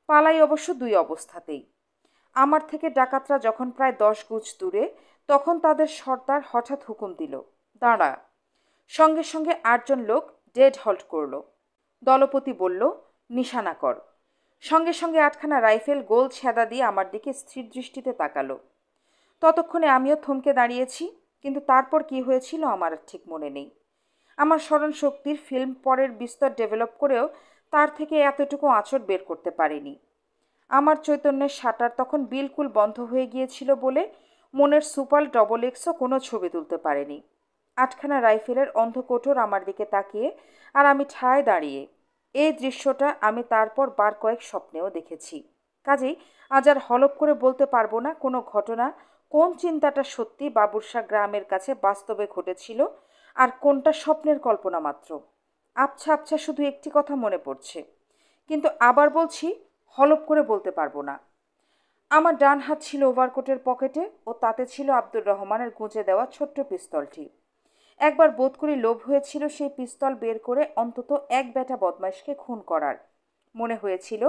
Speaker 1: পালাই অবশ্য দুই অবস্থাতেই। আমার থেকে ডাকাতরা যখন প্রায় 10 গজ দূরে, তখন তাদের সর্দার হঠাৎ হুকুম দিল, দাঁড়া। সঙ্গে সঙ্গে 8 জন লোক ডেড হল্ট করল। দলপতি বলল, নিশানা কর। সঙ্গে সঙ্গে 8খানা রাইফেল গোল ছেদা দিয়ে আমার দিকে স্থির দৃষ্টিতে তাকালো। ততক্ষণে আমিও থমকে দাঁড়িয়েছি, কিন্তু তারপর কি হয়েছিল আমার ঠিক মনে নেই। আমার স্মরণ শক্তির ফিল্ম পরের বিস্তর ডেভেলপ করেও তার থেকে এতটুকু আঁচড় বের করতে পারিনি। আমার চৈতন্যের শাটার তখন বিলকুল বন্ধ হয়ে গিয়েছিল বলে মনের সুপার ডবল এক্সও কোনো ছবি তুলতে পারেনি। 8খানা রাইফেলের অন্ধকোঠর আমার দিকে তাকিয়ে আর আমি ঠায় দাঁড়িয়ে। এই দৃশ্যটা আমি তারপর বার কয়েক স্বপ্নেও দেখেছি। কাজেই আজ আর হলপ করে বলতে পারবো না কোনো ঘটনা, কোন চিন্তাটা সত্যি বাবুরশা গ্রামের কাছে বাস্তবে ঘটেছিল আর কোনটা স্বপ্নের কল্পনা মাত্র। আবছা আবছা শুধু একটি কথা মনে পড়ছে, কিন্তু আবার বলছি, হলপ করে বলতে পারবো না। আমার ডান হাত ছিল ওভারকোটের পকেটে ও তাতে ছিল আব্দুর রহমানের গুঁজে দেওয়া ছোট্ট পিস্তলটি। একবার বোধ করি লোভ হয়েছিল সেই পিস্তল বের করে অন্তত এক বেটা বদমাইশকে খুন করার। মনে হয়েছিল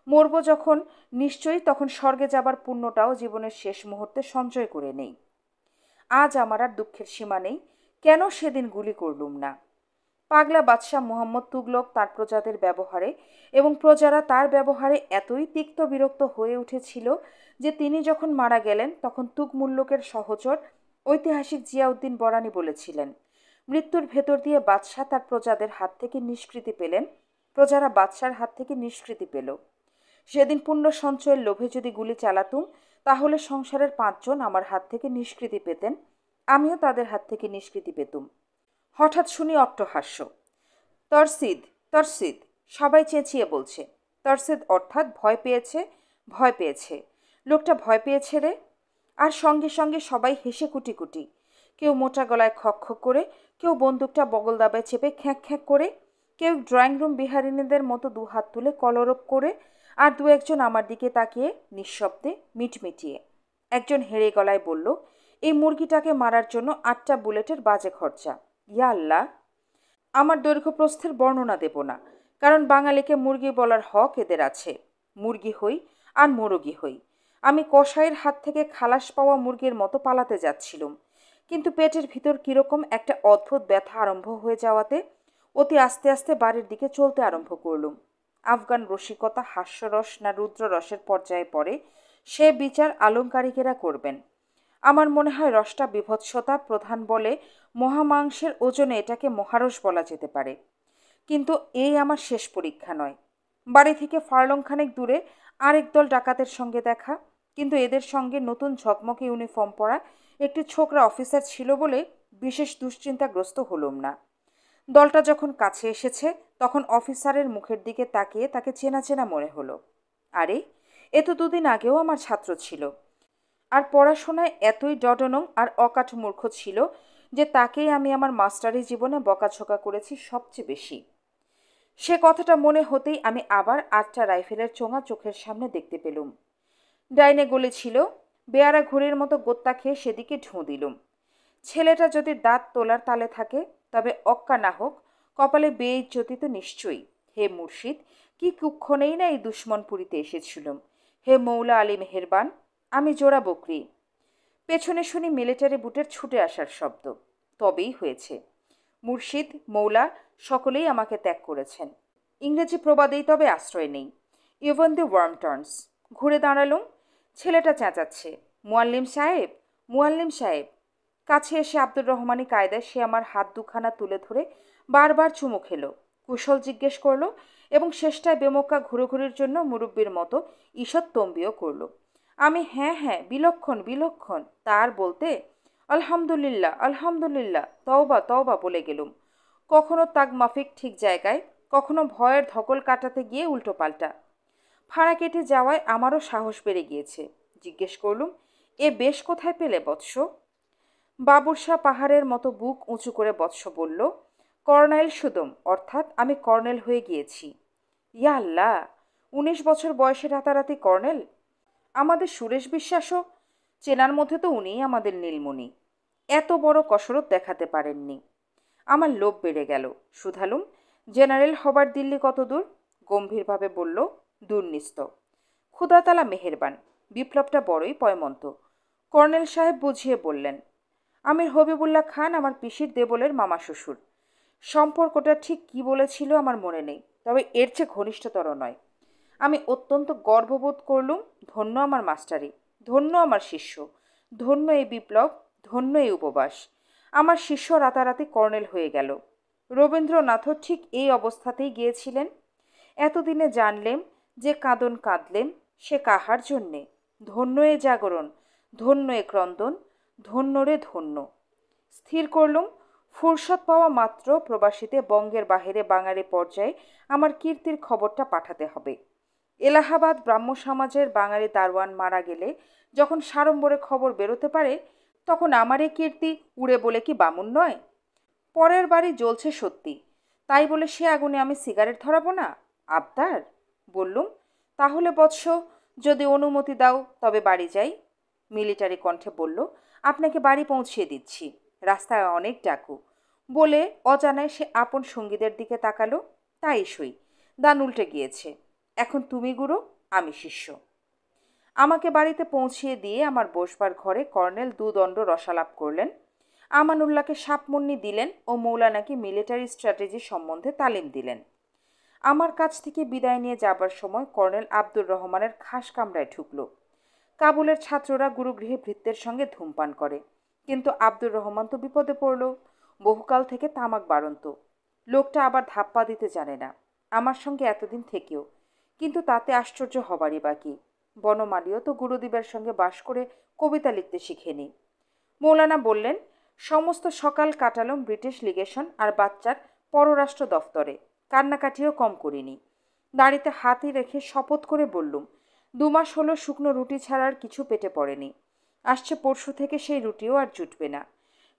Speaker 1: মরব যখন, নিশ্চয়ই তখন স্বর্গে যাবার পুণ্যটাও জীবনের শেষ মুহূর্তে সঞ্চয় করে নেই। আজ আমার আর দুঃখের সীমা নেই, কেন সেদিন গুলি করলুম না। পাগলা বাদশাহ মুহাম্মদ তুগলক তার প্রজাদের ব্যবহারে এবং প্রজারা তার ব্যবহারে এতই তিক্ত বিরক্ত হয়ে উঠেছিল যে তিনি যখন মারা গেলেন তখন তুগমুল্লকের সহচর ঐতিহাসিক জিয়াউদ্দিন বরানী বলেছিলেন, মৃত্যুর ভেতর দিয়ে বাদশাহ তার প্রজাদের হাত থেকে নিষ্কৃতি পেলেন, প্রজারা বাদশার হাত থেকে নিষ্কৃতি পেল। সেদিন পুণ্য সঞ্চয়ের লোভে যদি গুলি চালাতুম, তাহলে সংসারের 5 জন আমার হাত থেকে নিষ্কৃতি পেতেন, আমিও তাদের হাত থেকে নিষ্কৃতি পেতুম। হঠাৎ শুনি অট্টহাস্য, তরসিদ তরসিদ, সবাই চেঁচিয়ে বলছে। তরসিদ অর্থাৎ ভয় পেয়েছে, ভয় পেয়েছে, লোকটা ভয় পেয়েছে রে। আর সঙ্গে সঙ্গে সবাই হেসে কুটি কুটি, কেউ মোটা গলায় খক খক করে, কেউ বন্দুকটা বগল দাবায় চেপে খ্যাঁক খ্যাঁক করে, কেউ ড্রয়িং রুম বিহারিনীদের মতো 2 হাত তুলে কলরব করে, আর 2-1 জন আমার দিকে তাকিয়ে নিঃশব্দে মিটমিটিয়ে। একজন হেরে গলায় বলল, এই মুরগিটাকে মারার জন্য 8টা বুলেটের বাজে খরচা। ইয়া আল্লাহ! আমার দৈর্ঘ্য প্রস্থের বর্ণনা দেব না, কারণ বাঙালিকে মুরগি বলার হক এদের আছে। মুরগি হই আর মোরগি হই। আমি কসাইয়ের হাত থেকে খালাস পাওয়া মুরগির মতো পালাতে যাচ্ছিলুম, কিন্তু পেটের ভিতর কীরকম একটা অদ্ভুত ব্যথা আরম্ভ হয়ে যাওয়াতে অতি আস্তে আস্তে বাড়ির দিকে চলতে আরম্ভ করলুম। আফগান রসিকতা হাস্যরস না রুদ্ররসের পর্যায়ে পড়ে, সে বিচার আলংকারিকেরা করবেন। আমার মনে হয় রসটা বিভৎসতা প্রধান বলে মহামাংসের ওজনে এটাকে মহারস বলা যেতে পারে। কিন্তু এই আমার শেষ পরীক্ষা নয়। বাড়ি থেকে ফার্লংখানেক দূরে আরেক দল ডাকাতের সঙ্গে দেখা, কিন্তু এদের সঙ্গে নতুন ঝকমকে ইউনিফর্ম পরা একটি ছোকরা অফিসার ছিল বলে বিশেষ দুশ্চিন্তাগ্রস্ত হলুম না। দলটা যখন কাছে এসেছে তখন অফিসারের মুখের দিকে তাকিয়ে তাকে চেনা চেনা মনে হলো। আরে, এ তো 2 দিন আগেও আমার ছাত্র ছিল, আর পড়াশোনায় এতই ডডনং আর অকাঠ মূর্খ ছিল যে তাকেই আমি আমার মাস্টারি জীবনে বকাঝকা করেছি সবচেয়ে বেশি। সে কথাটা মনে হতেই আমি আবার 8টা রাইফেলের চোঙা চোখের সামনে দেখতে পেলুম। ডাইনে গলি ছিল, বেয়ারা ঘুড়ির মতো গোত্তা খেয়ে সেদিকে ঢুঁ দিলুম। ছেলেটা যদি দাঁত তোলার তালে থাকে, তবে অক্কা না হোক কপালে বেইজ্জতি তো নিশ্চয়ই। হে মুর্শিদ, কি কুক্ষণেই না এই দুশ্মনপুরীতে এসেছিলুম। হে মৌলা আলী মেহেরবান, আমি জোড়া বকরি। পেছনে শুনি মিলিটারি বুটের ছুটে আসার শব্দ। তবেই হয়েছে। মুর্শিদ, মৌলা সকলেই আমাকে ত্যাগ করেছেন। ইংরেজি প্রবাদেই তবে আশ্রয় নেই। Even the worm turns. ঘুরে দাঁড়ালুম। ছেলেটা চেঁচাচ্ছে, মুয়াল্লিম সাহেব, মুয়াল্লিম সাহেব। কাছে এসে আব্দুর রহমানি কায়দায় সে আমার হাত দুখানা তুলে ধরে বারবার চুমু খেলো, কুশল জিজ্ঞেস করলো এবং শেষটায় বেমক্কা ঘুরোঘুরির জন্য মুরব্বির মতো ঈষৎ তম্বিও করলো। আমি হ্যাঁ হ্যাঁ বিলক্ষণ বিলক্ষণ তার বলতে আলহামদুলিল্লাহ আলহামদুলিল্লাহ তওবা তওবা বলে গেলুম। কখনো তাগ মাফিক ঠিক জায়গায়, কখনো ভয়ের ধকল কাটাতে গিয়ে উল্টো পাল্টা। ফাঁড়া কেটে যাওয়ায় আমারও সাহস বেড়ে গিয়েছে। জিজ্ঞেস করলুম, এ বেশ কোথায় পেলে বৎস? বাবুরশা পাহাড়ের মতো বুক উঁচু করে বৎস বলল, কর্নেল সুদম, অর্থাৎ আমি কর্নেল হয়ে গিয়েছি। ইয়া আল্লাহ, 19 বছর বয়সে রাতারাতি কর্নেল! আমাদের সুরেশ বিশ্বাসও, চেনার মধ্যে তো উনিই আমাদের নীলমণি। এত বড় কসরত দেখাতে পারেননি। আমার লোভ বেড়ে গেল। শুধালুম, জেনারেল হবার দিল্লি কত দূর? গম্ভীরভাবে বলল, দুর্নিস্ত। ক্ষুদাতালা মেহেরবান। বিপ্লবটা বড়ই পয়মন্ত। কর্নেল সাহেব বুঝিয়ে বললেন, আমির হবিবুল্লাহ খান আমার পিসির দেবলের মামা শ্বশুর। সম্পর্কটা ঠিক কি বলেছিল আমার মনে নেই, তবে এর চেয়ে ঘনিষ্ঠতর নয়। আমি অত্যন্ত গর্ববোধ করলুম। ধন্য আমার মাস্টারি, ধন্য আমার শিষ্য, ধন্য এই বিপ্লব, ধন্য এই উপবাস। আমার শিষ্য রাতারাতি কর্নেল হয়ে গেল। রবীন্দ্রনাথও ঠিক এই অবস্থাতেই গিয়েছিলেন। এতদিনে জানলেম যে কাঁদন কাঁদলেম সে কাহার জন্যে। ধন্য এ জাগরণ, ধন্য এ ক্রন্দন, ধন্য রে ধন্য। স্থির করলুম, ফুরসত পাওয়া মাত্র প্রবাসীতে বঙ্গের বাহিরে বাঙালি পর্যায়ে আমার কীর্তির খবরটা পাঠাতে হবে। এলাহাবাদ ব্রাহ্ম সমাজের বাঙালি দারোয়ান মারা গেলে যখন সাড়ম্বরে খবর বেরোতে পারে, তখন আমার এই কীর্তি উড়ে বলে কি বামুন নয়? পরের বাড়ি জ্বলছে সত্যি, তাই বলে সে আগুনে আমি সিগারেট ধরাবো না? আবদার? বললুম, তাহলে বৎস, যদি অনুমতি দাও তবে বাড়ি যাই। মিলিটারি কণ্ঠে বলল, আপনাকে বাড়ি পৌঁছিয়ে দিচ্ছি, রাস্তায় অনেক ডাকু। বলে অজানায় সে আপন সঙ্গীদের দিকে তাকালো। তাই সই, দান উল্টে গিয়েছে। এখন তুমি গুরু, আমি শিষ্য। আমাকে বাড়িতে পৌঁছিয়ে দিয়ে আমার বসবার ঘরে কর্নেল দুদণ্ড রসালাপ করলেন। আমানুল্লাহকে সাপমন্নি দিলেন ও মৌলানাকে মিলিটারি স্ট্র্যাটেজি সম্বন্ধে তালিম দিলেন। আমার কাছ থেকে বিদায় নিয়ে যাবার সময় কর্নেল আব্দুর রহমানের খাস কামরায় ঢুকল। কাবুলের ছাত্ররা গুরুগৃহে ভৃত্যের সঙ্গে ধূমপান করে, কিন্তু আব্দুর রহমান তো বিপদে পড়ল। বহুকাল থেকে তামাক বারন্ত। লোকটা আবার ধাপ্পা দিতে জানে না, আমার সঙ্গে এতদিন থেকেও। কিন্তু তাতে আশ্চর্য হবারই বাকি। বনমালীও তো গুরুদেবের সঙ্গে বাস করে কবিতা লিখতে শিখেনি। মৌলানা বললেন, সমস্ত সকাল কাটালাম ব্রিটিশ লিগেশন আর বাচ্চার পররাষ্ট্র দফতরে। কান্নাকাটিও কম করিনি। দাড়িতে হাতই রেখে শপথ করে বললুম, 2 মাস হলো শুকনো রুটি ছাড়ার কিছু পেটে পড়েনি। আসছে পরশু থেকে সেই রুটিও আর জুটবে না।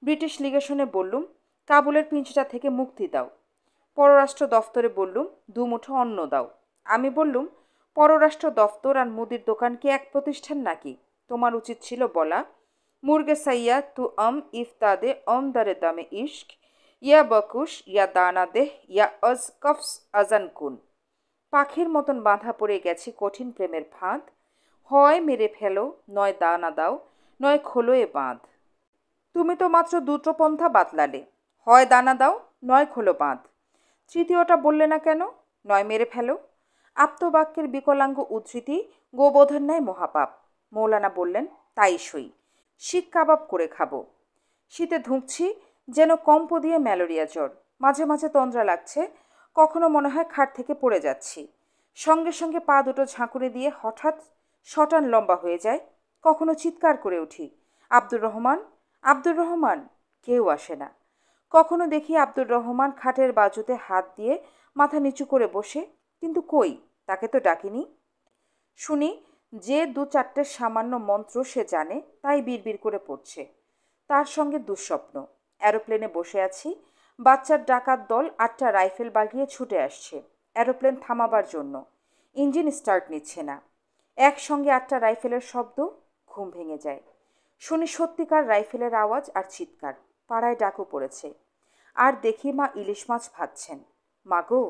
Speaker 1: ব্রিটিশ লিগেশনে বললুম, কাবুলের পিঞ্জরা থেকে মুক্তি দাও। পররাষ্ট্র দফতরে বললুম, 2 মুঠো অন্ন দাও। আমি বললুম, পররাষ্ট্র দফতর আর মুদির দোকান কি এক প্রতিষ্ঠান নাকি? তোমার উচিত ছিল বলা, মুরগে সাইয়া তু ইফতাদে দারে দামে ইশক, ইয়া বকুশ ইয়া দানা দেহ ইয়া অজ কফস আজান কুন। পাখির মতন বাঁধা পড়ে গেছি কঠিন প্রেমের ফাঁদ। হয় মেরে ফেলো, নয় দানা দাও, নয় খোলো এ বাঁধ। তুমি তো মাত্র দুটো পন্থা বাতলালে, হয় দানা দাও, নয় খোলো বাঁধ। তৃতীয়টা বললে না কেন? নয় মেরে ফেলো। আপ্তবাক্যের বিকলাঙ্গ উদ্ধৃতি গোবোধন ন্যায় মহাপাপ। মৌলানা বললেন, তাই সই। শিক কাবাব করে খাবো। শীতে ধুঁকছি, যেন কম্প দিয়ে ম্যালেরিয়া জ্বর। মাঝে মাঝে তন্দ্রা লাগছে, কখনো মনে হয় খাট থেকে পড়ে যাচ্ছি। সঙ্গে সঙ্গে পা দুটো ঝাঁকুড়ে দিয়ে হঠাৎ শটান লম্বা হয়ে যায়। কখনো চিৎকার করে উঠি, আব্দুর রহমান, আব্দুর রহমান। কেউ আসে না। কখনো দেখি আব্দুর রহমান খাটের বাজুতে হাত দিয়ে মাথা নিচু করে বসে, কিন্তু কই, তাকে তো ডাকিনি। শুনি যে 2-4টে সামান্য মন্ত্র সে জানে, তাই বিড়বিড় করে পড়ছে। তার সঙ্গে দুঃস্বপ্ন। অ্যারোপ্লেনে বসে আছি, বাচ্চার ডাকাত দল 8টা রাইফেল বাগিয়ে ছুটে আসছে অ্যারোপ্লেন থামাবার জন্য। ইঞ্জিন স্টার্ট নিচ্ছে না। একসঙ্গে 8টা রাইফেলের শব্দ, ঘুম ভেঙে যায়। শুনি সত্যিকার রাইফেলের আওয়াজ আর চিৎকার। পাড়ায় ডাকু পড়েছে। আর দেখি মা ইলিশ মাছ ভাজছেন। মা গো,